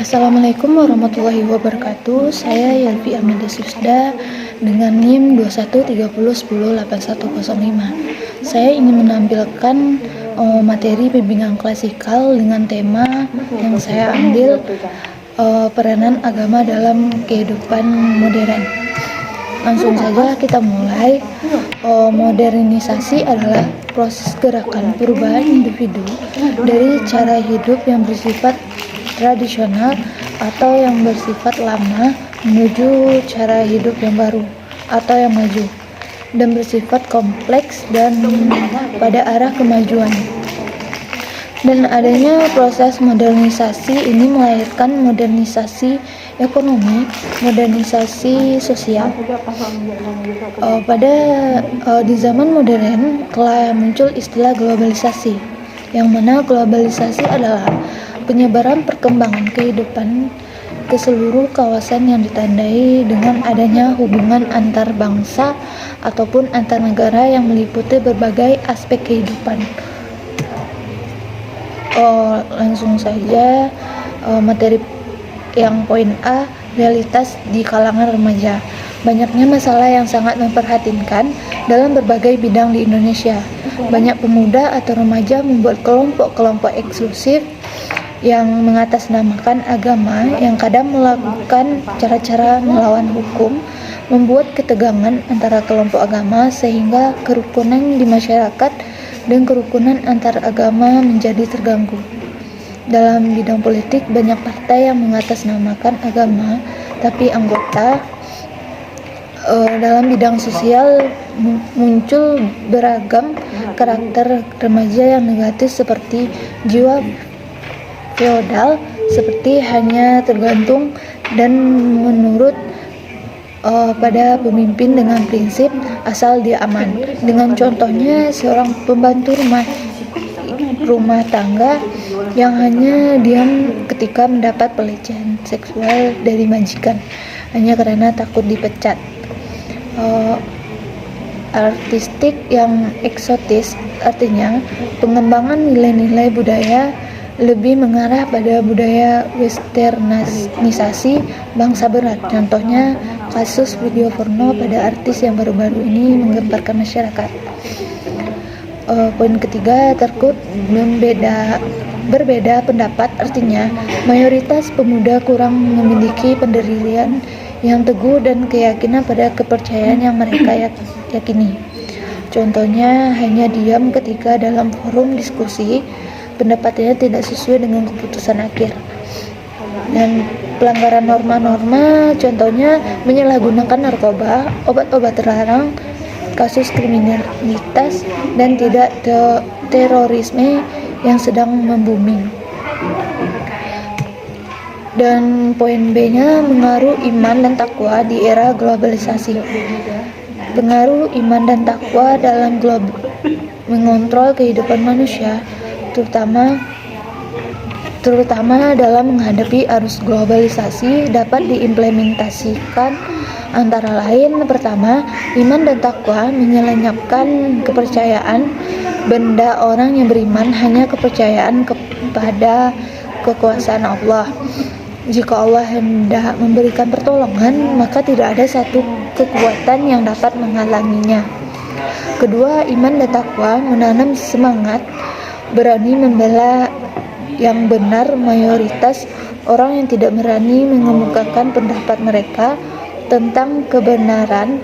Assalamualaikum warahmatullahi wabarakatuh. Saya Yelvi Amanda Susda dengan NIM 2130108105. Saya ingin menampilkan materi bimbingan klasikal dengan tema yang saya ambil peranan agama dalam kehidupan modern. Langsung saja kita mulai. Modernisasi adalah proses gerakan perubahan individu dari cara hidup yang bersifat tradisional atau yang bersifat lama menuju cara hidup yang baru atau yang maju dan bersifat kompleks dan pada arah kemajuan. Dan adanya proses modernisasi ini melahirkan modernisasi ekonomi, modernisasi sosial. Di zaman modern telah muncul istilah globalisasi, yang mana globalisasi adalah penyebaran perkembangan kehidupan ke seluruh kawasan yang ditandai dengan adanya hubungan antar bangsa ataupun antar negara yang meliputi berbagai aspek kehidupan. Langsung saja materi yang poin A, realitas di kalangan remaja. Banyaknya masalah yang sangat memprihatinkan dalam berbagai bidang di Indonesia. Banyak pemuda atau remaja membuat kelompok-kelompok eksklusif yang mengatasnamakan agama, yang kadang melakukan cara-cara melawan hukum, membuat ketegangan antara kelompok agama sehingga kerukunan di masyarakat dan kerukunan antar agama menjadi terganggu. Dalam bidang politik, banyak partai yang mengatasnamakan agama, tapi anggota. Dalam bidang sosial muncul beragam karakter remaja yang negatif seperti jiwa feodal, seperti hanya tergantung dan menurut pada pemimpin dengan prinsip asal dia aman. Dengan contohnya seorang pembantu rumah tangga yang hanya diam ketika mendapat pelecehan seksual dari majikan hanya karena takut dipecat. Artistik yang eksotis, artinya pengembangan nilai-nilai budaya lebih mengarah pada budaya westernisasi bangsa berat. Contohnya kasus video porno pada artis yang baru-baru ini menggemparkan masyarakat. Poin ketiga, terkut berbeda pendapat, artinya mayoritas pemuda kurang memiliki pendirian yang teguh dan keyakinan pada kepercayaan yang mereka yakini. Contohnya hanya diam ketika dalam forum diskusi pendapatnya tidak sesuai dengan keputusan akhir. Dan pelanggaran norma-norma, contohnya menyalahgunakan narkoba, obat-obat terlarang, kasus kriminalitas, dan tidak terorisme yang sedang membuming. Dan poin B-nya, mengaruh iman dan takwa di era globalisasi. Pengaruh iman dan takwa dalam mengontrol kehidupan manusia, terutama dalam menghadapi arus globalisasi, dapat diimplementasikan antara lain. Pertama, iman dan takwa menyelenyapkan kepercayaan benda. Orang yang beriman hanya kepercayaan kepada kekuasaan Allah. Jika Allah hendak memberikan pertolongan, maka tidak ada satu kekuatan yang dapat menghalanginya. Kedua, iman dan takwa menanam semangat berani membela yang benar. Mayoritas orang yang tidak berani mengemukakan pendapat mereka tentang kebenaran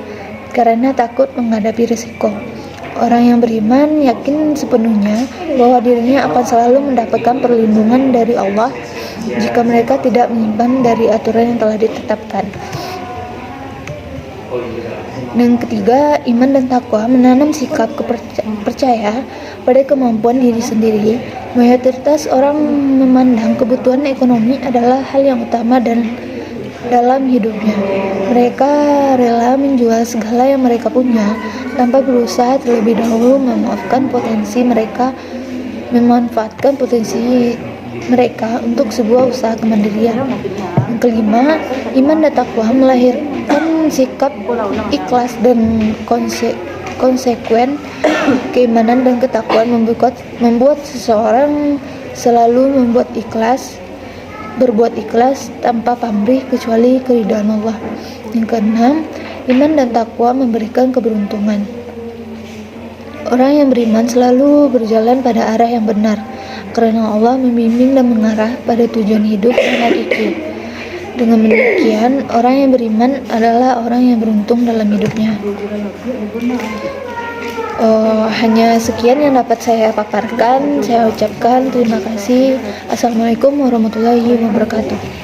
karena takut menghadapi risiko. Orang yang beriman yakin sepenuhnya bahwa dirinya akan selalu mendapatkan perlindungan dari Allah jika mereka tidak menyimpang dari aturan yang telah ditetapkan. Dan ketiga, iman dan takwa menanam sikap percaya pada kemampuan diri sendiri. Mayoritas orang memandang kebutuhan ekonomi adalah hal yang utama dalam hidupnya. Mereka rela menjual segala yang mereka punya tanpa berusaha terlebih dahulu memanfaatkan potensi mereka untuk sebuah usaha kemandirian. Yang kelima, iman dan takwa melahirkan sikap ikhlas dan konsekuen. Keimanan dan ketakwaan membuat seseorang selalu membuat ikhlas berbuat ikhlas tanpa pamrih kecuali keridhaan Allah. Yang keenam, iman dan takwa memberikan keberuntungan. Orang yang beriman selalu berjalan pada arah yang benar, karena Allah membimbing dan mengarah pada tujuan hidup yang hakiki. Dengan demikian, orang yang beriman adalah orang yang beruntung dalam hidupnya. Hanya sekian yang dapat saya paparkan. Saya ucapkan terima kasih. Assalamualaikum warahmatullahi wabarakatuh.